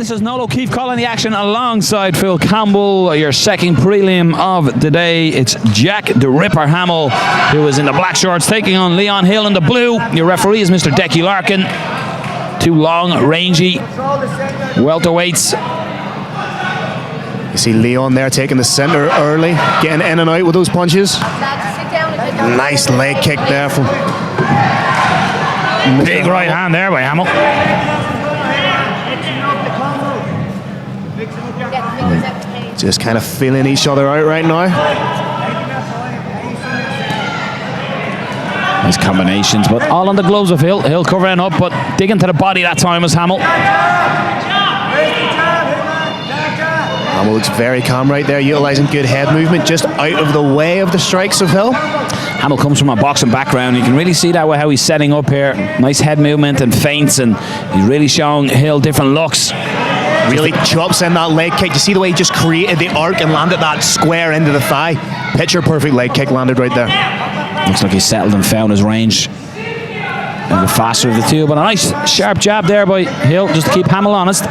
this is Noel O'Keefe calling the action alongside Phil Campbell. Your second prelim of the day. It's Jack the Ripper Hamill, who is in the black shorts, taking on Leon Hill in the blue. Your referee is Mr. Decky Larkin. Two long, rangy welterweights. You see Leon there taking the center early, getting in and out with those punches. Nice leg kick there from big right hand there by Hamill. Just kind of feeling each other out right now. Nice combinations, but all on the gloves of Hill. Hill covering up, but digging to the body that time was Hamill. Hamill looks very calm right there, utilising good head movement, just out of the way of the strikes of Hill. Hamill comes from a boxing background. You can really see that with how he's setting up here. Nice head movement and feints, and he's really showing Hill different looks. Really chops in that leg kick. You see the way he just created the arc and landed that square into the thigh. Picture perfect leg kick landed right there. Looks like he's settled and found his range. And the faster of the two, but a nice sharp jab there by Hill just to keep Hamill honest.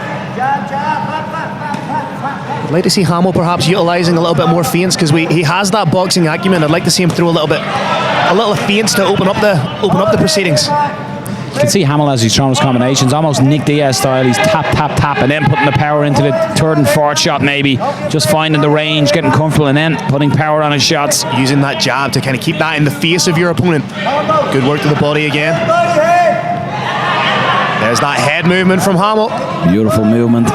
I'd like to see Hamill perhaps utilising a little bit more feints, because he has that boxing acumen. I'd like to see him throw a little feints to open up the proceedings. You can see Hamill as he's throwing his combinations, almost Nick Diaz style. He's tap, tap, tap, and then putting the power into the third and fourth shot maybe. Just finding the range, getting comfortable, and then putting power on his shots. Using that jab to kind of keep that in the face of your opponent. Good work to the body again. There's that head movement from Hamill. Beautiful movement.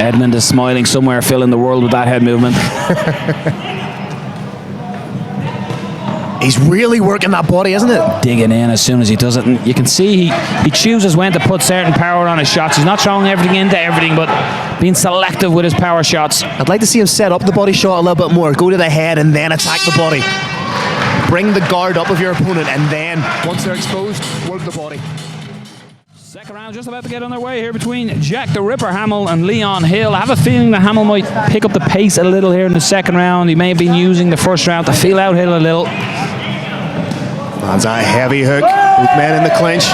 Edmund is smiling somewhere, filling the world with that head movement. He's really working that body, isn't it? Digging in as soon as he does it. And you can see he chooses when to put certain power on his shots. He's not throwing everything into everything, but being selective with his power shots. I'd like to see him set up the body shot a little bit more. Go to the head and then attack the body. Bring the guard up of your opponent, and then, once they're exposed, work the body. Second round just about to get underway here between Jack the Ripper Hamill and Leon Hill. I have a feeling that Hamill might pick up the pace a little here in the second round. He may have been using the first round to feel out Hill a little. Lands that heavy hook. Both men in the clinch.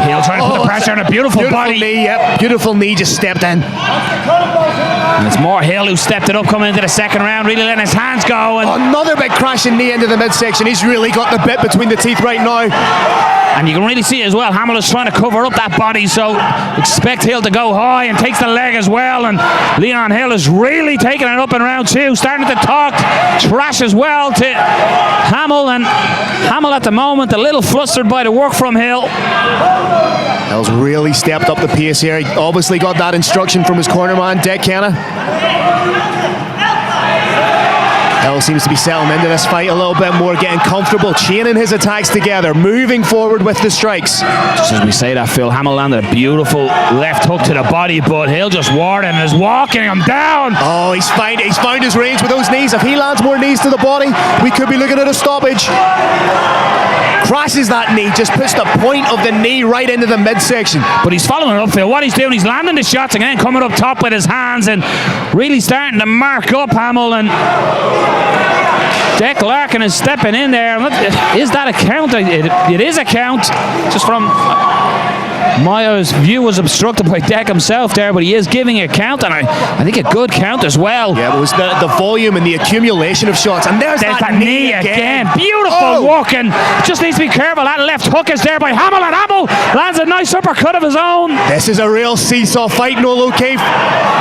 Hill trying to put the pressure on a beautiful body. Knee, yep. Beautiful knee just stepped in. And it's more Hill who stepped it up coming into the second round, really letting his hands go. And another big crashing knee into the midsection. He's really got the bit between the teeth right now. And you can really see it as well. Hamill is trying to cover up that body, so expect Hill to go high and takes the leg as well. And Leon Hill is really taking it up in round two, starting to talk trash as well to Hamill. And Hamill at the moment a little flustered by the work from Hill. Hill's really stepped up the pace here. He obviously got that instruction from his corner man, Dick Kenna. Hill seems to be settling into this fight a little bit more, getting comfortable, chaining his attacks together, moving forward with the strikes. Just as we say that, Phil, Hamill landed a beautiful left hook to the body, but Hill just warding and is walking him down. Oh, he's found his range with those knees. If he lands more knees to the body, we could be looking at a stoppage. Crashes that knee, just puts the point of the knee right into the midsection. But he's following up, Phil. What he's doing, he's landing the shots and then coming up top with his hands and really starting to mark up Hamill. And Deck Larkin is stepping in there. Is that a count? It is a count. Just from Maya's view was obstructed by Deck himself there, but he is giving a count, and I think a good count as well. Yeah, it was the volume and the accumulation of shots. And there's that knee again. Beautiful walking. Just needs to be careful. That left hook is there by Hamill, and Hamill lands a nice uppercut of his own. This is a real seesaw fight, Noel O'Keefe.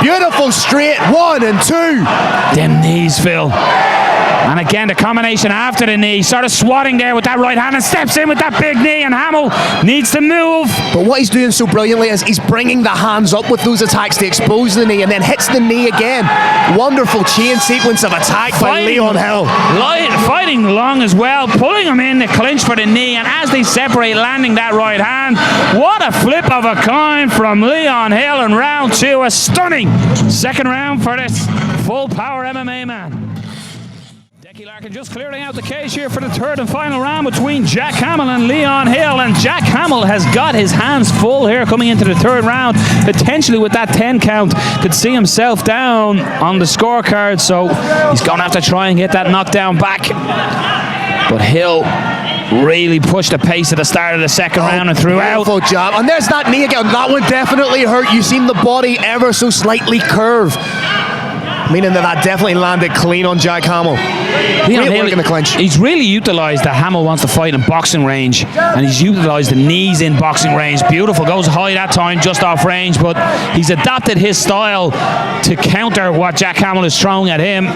Beautiful straight 1 and 2. Them knees, Phil. And again, the combination after the knee, sort of swatting there with that right hand and steps in with that big knee, and Hamill needs to move. But what he's doing so brilliantly is he's bringing the hands up with those attacks to expose the knee and then hits the knee again. Wonderful chain sequence of attack by Leon Hill. Fighting long as well, pulling him in the clinch for the knee, and as they separate, landing that right hand. What a flip of a coin from Leon Hill in round two. A stunning second round for this full power MMA man. Decky Larkin just clearing out the cage here for the third and final round between Jack Hamill and Leon Hill. And Jack Hamill has got his hands full here coming into the third round. Potentially with that 10 count could see himself down on the scorecard. So he's going to have to try and get that knockdown back. But Hill really pushed the pace at the start of the second round and throughout. Beautiful job. And there's that knee again. That one definitely hurt. You seen the body ever so slightly curve, meaning that definitely landed clean on Jack Hamill. Great work in the clinch. He's really utilised that Hamill wants to fight in boxing range, and he's utilised the knees in boxing range. Beautiful. Goes high that time, just off range, but he's adapted his style to counter what Jack Hamill is throwing at him.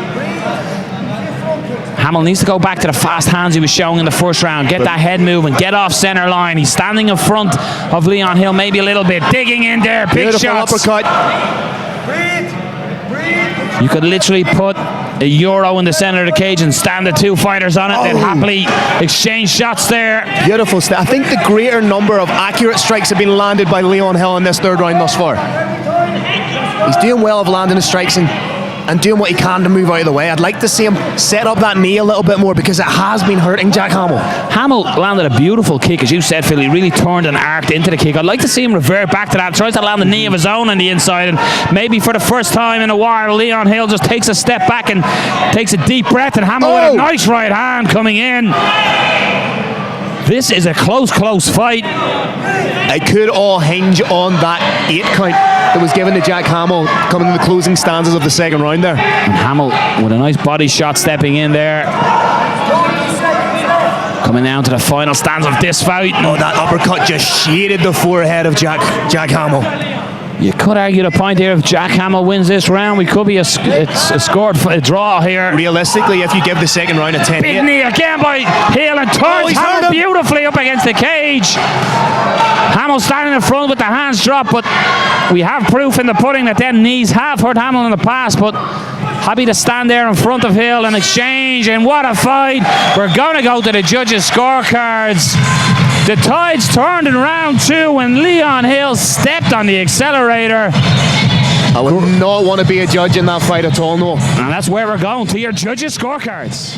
Hamill needs to go back to the fast hands he was showing in the first round. Get that head moving. Get off center line. He's standing in front of Leon Hill, maybe a little bit. Digging in there. Big Beautiful shots. uppercut. You could literally put a euro in the center of the cage and stand the two fighters on it and happily exchange shots there. Beautiful. I think the greater number of accurate strikes have been landed by Leon Hill in this third round thus far. He's doing well of landing the strikes and doing what he can to move out of the way. I'd like to see him set up that knee a little bit more because it has been hurting Jack Hamill. Hamill landed a beautiful kick, as you said, Phil. He really turned and arced into the kick. I'd like to see him revert back to that. Tries to land the knee of his own on the inside, and maybe for the first time in a while, Leon Hill just takes a step back and takes a deep breath, and Hamill with a nice right hand coming in. This is a close fight. It could all hinge on that 8 count that was given to Jack Hamill coming in the closing stanzas of the second round there. And Hamill with a nice body shot stepping in there. Coming down to the final stanza of this fight. Oh, that uppercut just shaded the forehead of Jack Hamill. You could argue the point here, if Jack Hamill wins this round, we could be a draw here. Realistically, if you give the second round a 10. Big knee again by Hill, and turns Hamill beautifully up against the cage. Hamill standing in front with the hands dropped, but we have proof in the pudding that them knees have hurt Hamill in the past, but happy to stand there in front of Hill and exchange, and what a fight. We're going to go to the judges' scorecards. The tides turned in round 2 when Leon Hill stepped on the accelerator. I would not want to be a judge in that fight at all, no. And that's where we're going, to your judges' scorecards.